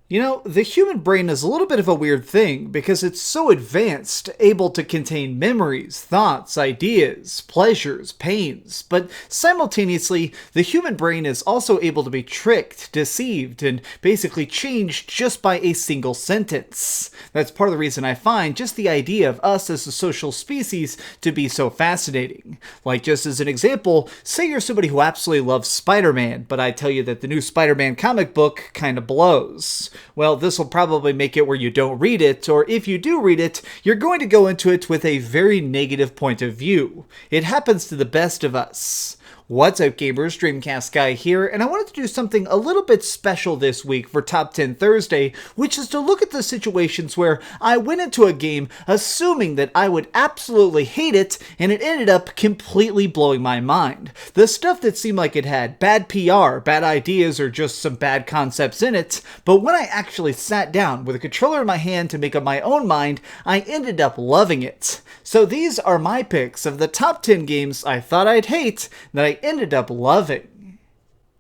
You know, the human brain is a little bit of a weird thing because it's so advanced, able to contain memories, thoughts, ideas, pleasures, pains, but simultaneously, the human brain is also able to be tricked, deceived, and basically changed just by a single sentence. That's part of the reason I find just the idea of us as a social species to be so fascinating. Like, just as an example, say you're somebody who absolutely loves Spider-Man, but I tell you that the new Spider-Man comic book kind of blows. Well, this will probably make it where you don't read it, or if you do read it, you're going to go into it with a very negative point of view. It happens to the best of us. What's up, gamers? DreamcastGuy here, and I wanted to do something a little bit special this week for Top 10 Thursday, which is to look at the situations where I went into a game assuming that I would absolutely hate it, and it ended up completely blowing my mind. The stuff that seemed like it had bad PR, bad ideas, or just some bad concepts in it, but when I actually sat down with a controller in my hand to make up my own mind, I ended up loving it. So these are my picks of the top 10 games I thought I'd hate that I ended up loving.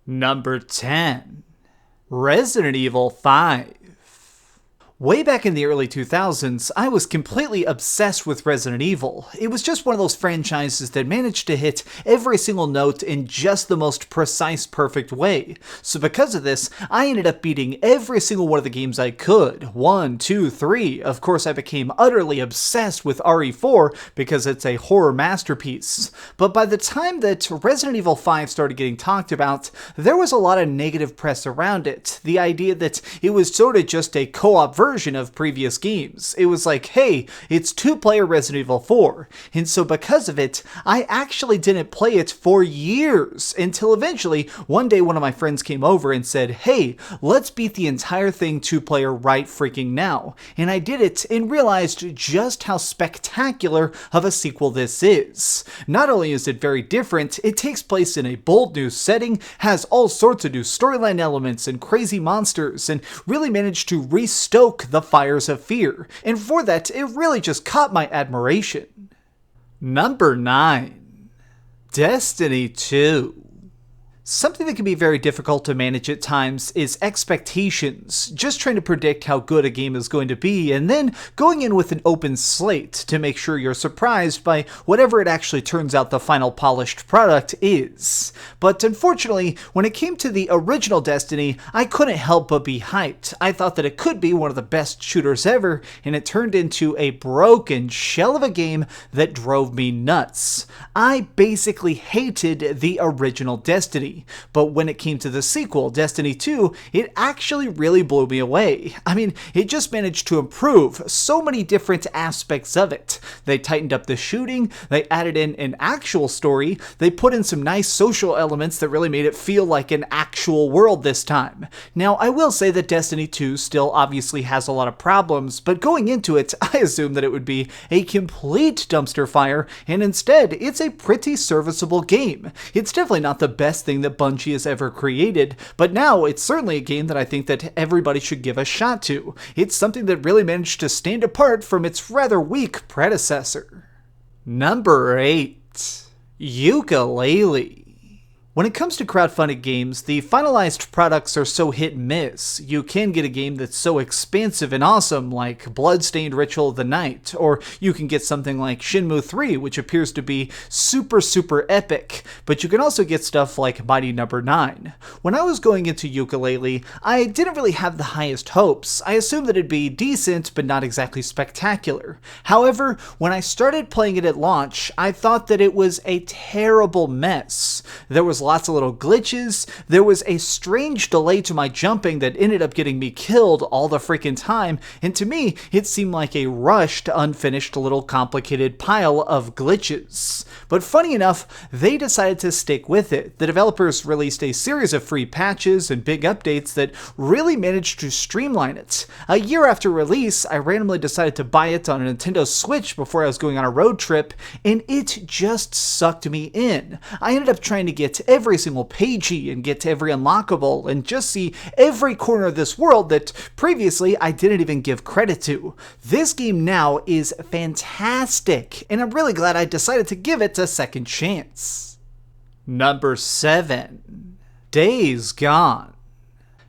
Number 10. Resident Evil 5. Way back in the early 2000s, I was completely obsessed with Resident Evil. It was just one of those franchises that managed to hit every single note in just the most precise, perfect way. So because of this, I ended up beating every single one of the games I could. 1, 2, 3. Of course, I became utterly obsessed with RE4 because it's a horror masterpiece. But by the time that Resident Evil 5 started getting talked about, there was a lot of negative press around it. The idea that it was sort of just a co-op version of previous games. It was like, hey, it's two-player Resident Evil 4, and so because of it, I actually didn't play it for years, until eventually, one day one of my friends came over and said, hey, let's beat the entire thing two-player right freaking now, and I did it and realized just how spectacular of a sequel this is. Not only is it very different, it takes place in a bold new setting, has all sorts of new storyline elements and crazy monsters, and really managed to restoke the fires of fear, and for that, it really just caught my admiration. Number 9. Destiny 2. Something that can be very difficult to manage at times is expectations, just trying to predict how good a game is going to be, and then going in with an open slate to make sure you're surprised by whatever it actually turns out the final polished product is. But unfortunately, when it came to the original Destiny, I couldn't help but be hyped. I thought that it could be one of the best shooters ever, and it turned into a broken shell of a game that drove me nuts. I basically hated the original Destiny. But when it came to the sequel, Destiny 2, it actually really blew me away. I mean, it just managed to improve so many different aspects of it. They tightened up the shooting, they added in an actual story, they put in some nice social elements that really made it feel like an actual world this time. Now, I will say that Destiny 2 still obviously has a lot of problems, but going into it, I assumed that it would be a complete dumpster fire, and instead, it's a pretty serviceable game. It's definitely not the best thing that Bungie has ever created, but now it's certainly a game that I think that everybody should give a shot to. It's something that really managed to stand apart from its rather weak predecessor. Number 8. Yooka-Laylee. When it comes to crowdfunded games, the finalized products are so hit and miss. You can get a game that's so expansive and awesome, like Bloodstained Ritual of the Night, or you can get something like Shenmue 3, which appears to be super epic, but you can also get stuff like Mighty Number 9. When I was going into Yooka-Laylee, I didn't really have the highest hopes. I assumed that it'd be decent, but not exactly spectacular. However, when I started playing it at launch, I thought that it was a terrible mess. There was lots of little glitches, there was a strange delay to my jumping that ended up getting me killed all the freaking time, and to me, it seemed like a rushed, unfinished little complicated pile of glitches. But funny enough, they decided to stick with it. The developers released a series of free patches and big updates that really managed to streamline it. A year after release, I randomly decided to buy it on a Nintendo Switch before I was going on a road trip, and it just sucked me in. I ended up trying to get every single pagey and get to every unlockable and just see every corner of this world that previously I didn't even give credit to. This game now is fantastic, and I'm really glad I decided to give it a second chance. Number 7. Days Gone.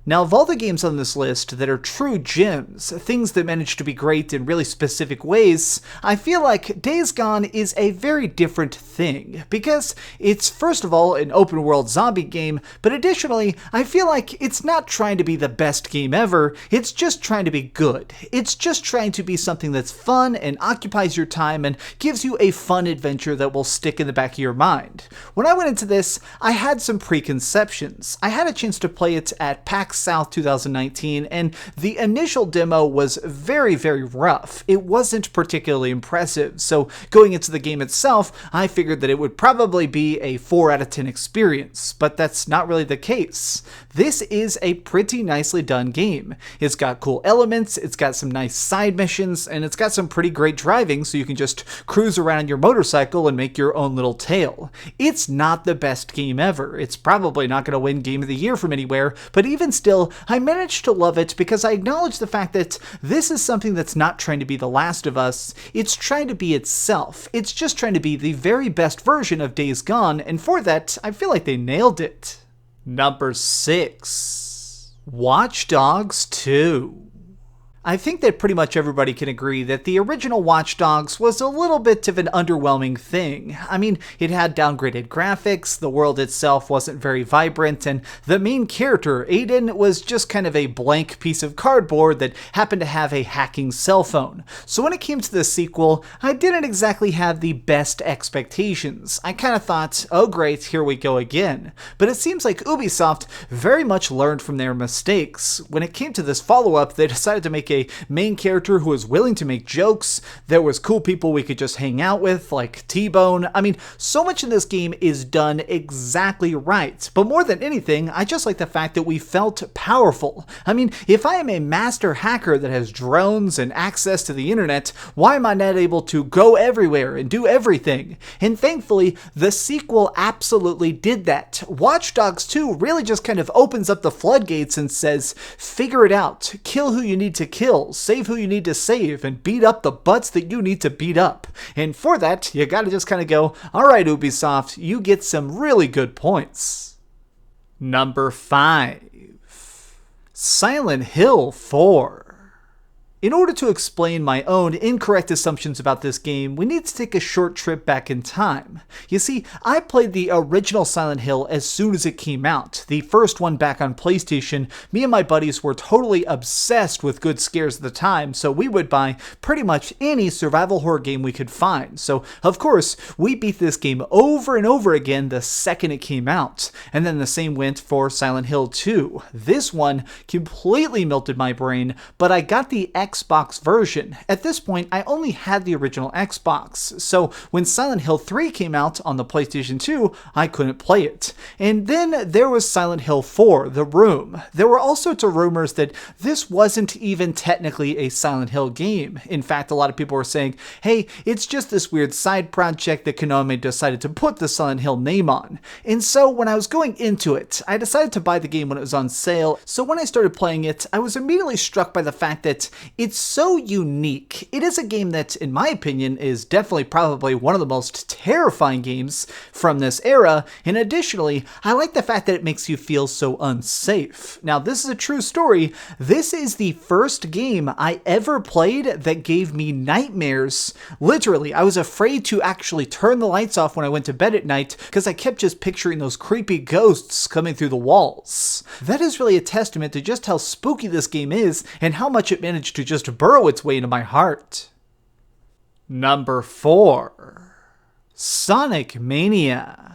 Now, of all the games on this list that are true gems, things that manage to be great in really specific ways, I feel like Days Gone is a very different thing, because it's first of all an open world zombie game, but additionally, I feel like it's not trying to be the best game ever, it's just trying to be good. It's just trying to be something that's fun and occupies your time and gives you a fun adventure that will stick in the back of your mind. When I went into this, I had some preconceptions. I had a chance to play it at PAX South 2019, and the initial demo was very, very rough. It wasn't particularly impressive, so going into the game itself, I figured that it would probably be a 4 out of 10 experience, but that's not really the case. This is a pretty nicely done game. It's got cool elements, it's got some nice side missions, and it's got some pretty great driving so you can just cruise around on your motorcycle and make your own little tale. It's not the best game ever. It's probably not going to win Game of the Year from anywhere, but even still, I managed to love it because I acknowledge the fact that this is something that's not trying to be The Last of Us, it's trying to be itself. It's just trying to be the very best version of Days Gone, and for that, I feel like they nailed it. Number 6. Watch Dogs 2. I think that pretty much everybody can agree that the original Watch Dogs was a little bit of an underwhelming thing. I mean, it had downgraded graphics, the world itself wasn't very vibrant, and the main character, Aiden, was just kind of a blank piece of cardboard that happened to have a hacking cell phone. So when it came to the sequel, I didn't exactly have the best expectations. I kind of thought, oh great, here we go again. But it seems like Ubisoft very much learned from their mistakes. When it came to this follow-up, they decided to make a main character who was willing to make jokes. There was cool people we could just hang out with, like T-Bone. I mean, so much in this game is done exactly right. But more than anything, I just like the fact that we felt powerful. I mean, if I am a master hacker that has drones and access to the internet, why am I not able to go everywhere and do everything? And thankfully, the sequel absolutely did that. Watch Dogs 2 really just kind of opens up the floodgates and says, figure it out, kill who you need to kill, save who you need to save, and beat up the butts that you need to beat up. And for that, you gotta just kind of go, alright Ubisoft, you get some really good points. Number 5. Silent Hill 4. In order to explain my own incorrect assumptions about this game, we need to take a short trip back in time. You see, I played the original Silent Hill as soon as it came out, the first one back on PlayStation. Me and my buddies were totally obsessed with good scares at the time, so we would buy pretty much any survival horror game we could find. So, of course, we beat this game over and over again the second it came out. And then the same went for Silent Hill 2. This one completely melted my brain, but I got the Xbox version. At this point, I only had the original Xbox, so when Silent Hill 3 came out on the PlayStation 2, I couldn't play it. And then there was Silent Hill 4, The Room. There were all sorts of rumors that this wasn't even technically a Silent Hill game. In fact, a lot of people were saying, hey, it's just this weird side project that Konami decided to put the Silent Hill name on. And so when I was going into it, I decided to buy the game when it was on sale, so when I started playing it, I was immediately struck by the fact that it's so unique. It is a game that, in my opinion, is definitely probably one of the most terrifying games from this era, and additionally, I like the fact that it makes you feel so unsafe. Now, this is a true story. This is the first game I ever played that gave me nightmares. Literally, I was afraid to actually turn the lights off when I went to bed at night because I kept just picturing those creepy ghosts coming through the walls. That is really a testament to just how spooky this game is and how much it managed to just burrow its way into my heart. Number 4. Sonic Mania.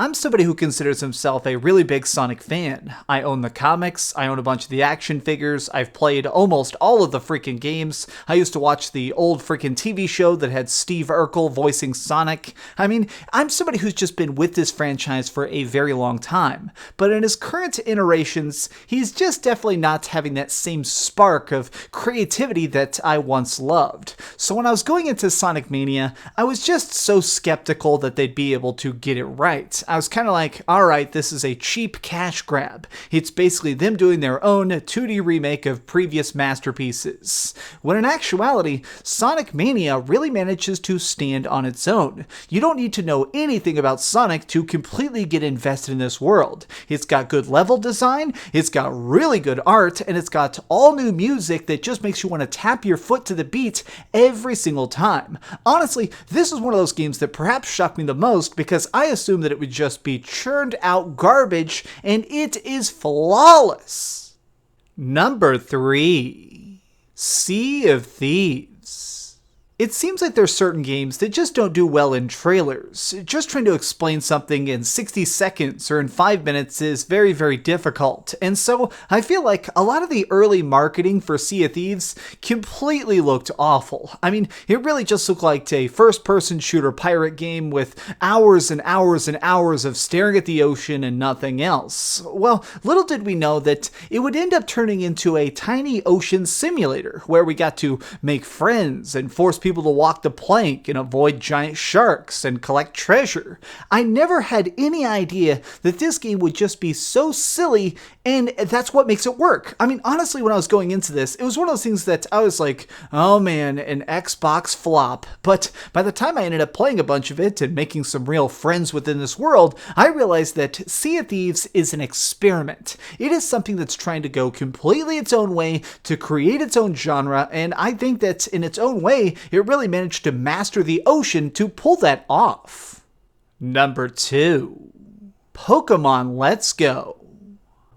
I'm somebody who considers himself a really big Sonic fan. I own the comics, I own a bunch of the action figures, I've played almost all of the freaking games. I used to watch the old freaking TV show that had Steve Urkel voicing Sonic. I mean, I'm somebody who's just been with this franchise for a very long time. But in his current iterations, he's just definitely not having that same spark of creativity that I once loved. So when I was going into Sonic Mania, I was just so skeptical that they'd be able to get it right. I was kind of like, alright, this is a cheap cash grab. It's basically them doing their own 2D remake of previous masterpieces. When in actuality, Sonic Mania really manages to stand on its own. You don't need to know anything about Sonic to completely get invested in this world. It's got good level design, it's got really good art, and it's got all new music that just makes you want to tap your foot to the beat every single time. Honestly, this is one of those games that perhaps shocked me the most because I assumed that it would just be churned out garbage, and it is flawless. Number 3. Sea of Thieves. It seems like there's certain games that just don't do well in trailers. Just trying to explain something in 60 seconds or in 5 minutes is very, very difficult. And so I feel like a lot of the early marketing for Sea of Thieves completely looked awful. I mean, it really just looked like a first-person shooter pirate game with hours and hours and hours of staring at the ocean and nothing else. Well, little did we know that it would end up turning into a tiny ocean simulator where we got to make friends and force people to walk the plank and avoid giant sharks and collect treasure. I never had any idea that this game would just be so silly, and that's what makes it work. I mean, honestly, when I was going into this, it was one of those things that I was like, oh man, an Xbox flop. But by the time I ended up playing a bunch of it and making some real friends within this world, I realized that Sea of Thieves is an experiment. It is something that's trying to go completely its own way to create its own genre, and I think that in its own way, it really managed to master the ocean to pull that off. Number 2. Pokemon Let's Go.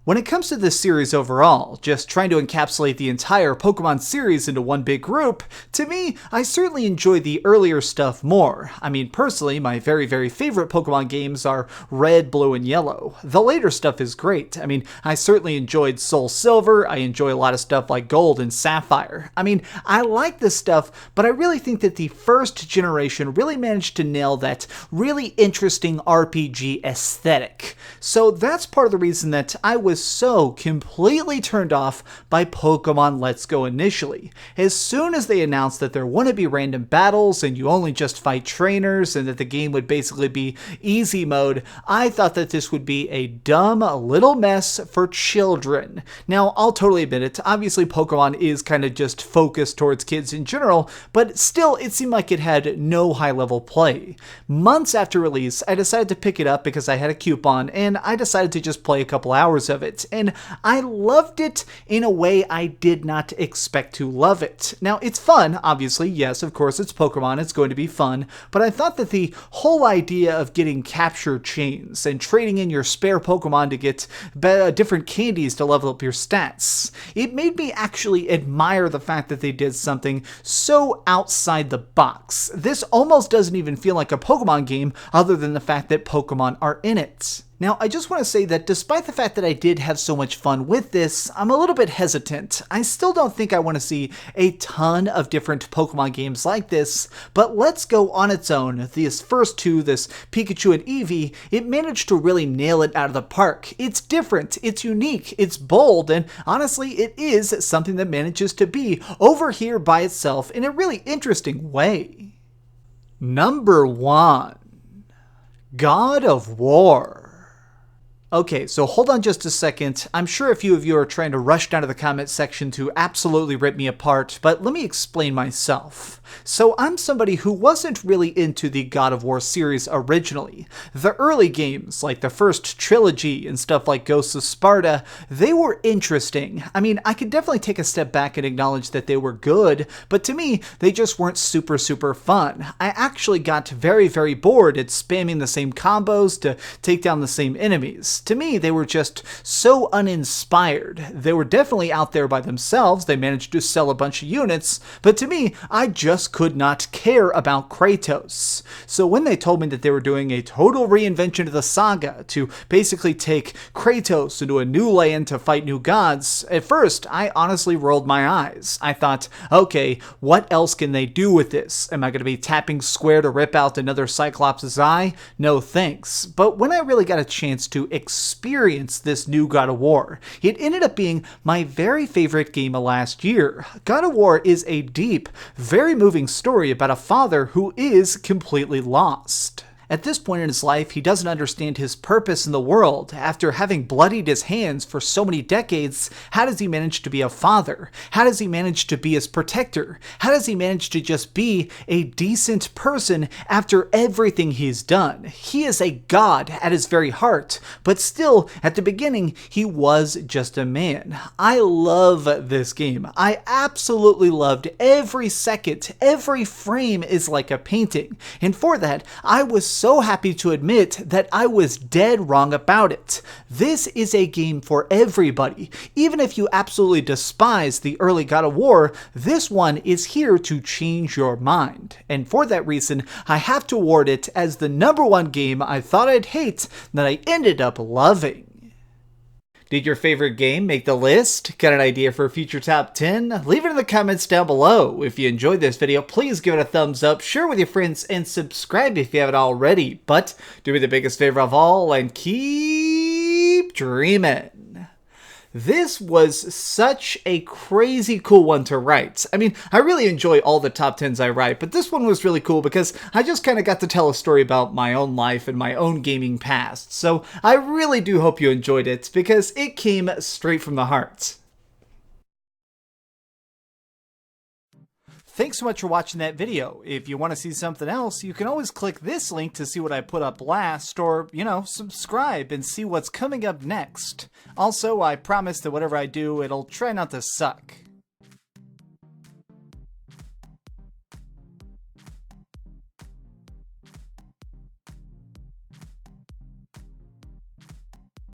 When it comes to this series overall, just trying to encapsulate the entire Pokemon series into one big group, to me, I certainly enjoy the earlier stuff more. I mean, personally, my very, very favorite Pokemon games are Red, Blue, and Yellow. The later stuff is great. I mean, I certainly enjoyed Soul Silver, I enjoy a lot of stuff like Gold and Sapphire. I mean, I like this stuff, but I really think that the first generation really managed to nail that really interesting RPG aesthetic. So that's part of the reason that I was so completely turned off by Pokemon Let's Go initially. As soon as they announced that there wouldn't be random battles and you only just fight trainers and that the game would basically be easy mode, I thought that this would be a dumb little mess for children. Now, I'll totally admit it, obviously Pokemon is kind of just focused towards kids in general, but still it seemed like it had no high level play. Months after release, I decided to pick it up because I had a coupon and I decided to just play a couple hours of it, and I loved it in a way I did not expect to love it. Now, it's fun, obviously, yes, of course, it's Pokemon, it's going to be fun, but I thought that the whole idea of getting capture chains and trading in your spare Pokemon to get different candies to level up your stats, it made me actually admire the fact that they did something so outside the box. This almost doesn't even feel like a Pokemon game other than the fact that Pokemon are in it. Now, I just want to say that despite the fact that I did have so much fun with this, I'm a little bit hesitant. I still don't think I want to see a ton of different Pokemon games like this, but Let's Go on its own, these first two, this Pikachu and Eevee, it managed to really nail it out of the park. It's different, it's unique, it's bold, and honestly, it is something that manages to be over here by itself in a really interesting way. Number 1. God of War. Okay, so hold on just a second. I'm sure a few of you are trying to rush down to the comment section to absolutely rip me apart, but let me explain myself. So I'm somebody who wasn't really into the God of War series originally. The early games, like the first trilogy and stuff like Ghosts of Sparta, they were interesting. I mean, I could definitely take a step back and acknowledge that they were good, but to me, they just weren't super, super fun. I actually got very, very bored at spamming the same combos to take down the same enemies. To me, they were just so uninspired. They were definitely out there by themselves, they managed to sell a bunch of units, but to me, I just could not care about Kratos. So when they told me that they were doing a total reinvention of the saga to basically take Kratos into a new land to fight new gods, at first, I honestly rolled my eyes. I thought, okay, what else can they do with this? Am I going to be tapping square to rip out another Cyclops' eye? No thanks. But when I really got a chance to experience this new God of War, it ended up being my very favorite game of last year. God of War is a deep, very moving story about a father who is completely lost. At this point in his life, he doesn't understand his purpose in the world. After having bloodied his hands for so many decades, how does he manage to be a father? How does he manage to be his protector? How does he manage to just be a decent person after everything he's done? He is a god at his very heart, but still, at the beginning, he was just a man. I love this game. I absolutely loved every second. Every frame is like a painting. And for that, I was so happy to admit that I was dead wrong about it. This is a game for everybody. Even if you absolutely despise the early God of War, this one is here to change your mind. And for that reason, I have to award it as the #1 game I thought I'd hate that I ended up loving. Did your favorite game make the list? Got an idea for a future top 10? Leave it in the comments down below. If you enjoyed this video, please give it a thumbs up, share with your friends, and subscribe if you haven't already. But do me the biggest favor of all and keep dreaming. This was such a crazy cool one to write. I mean, I really enjoy all the top 10s I write, but this one was really cool because I just kind of got to tell a story about my own life and my own gaming past. So I really do hope you enjoyed it because it came straight from the heart. Thanks so much for watching that video. If you want to see something else, you can always click this link to see what I put up last, or, subscribe and see what's coming up next. Also, I promise that whatever I do, it'll try not to suck.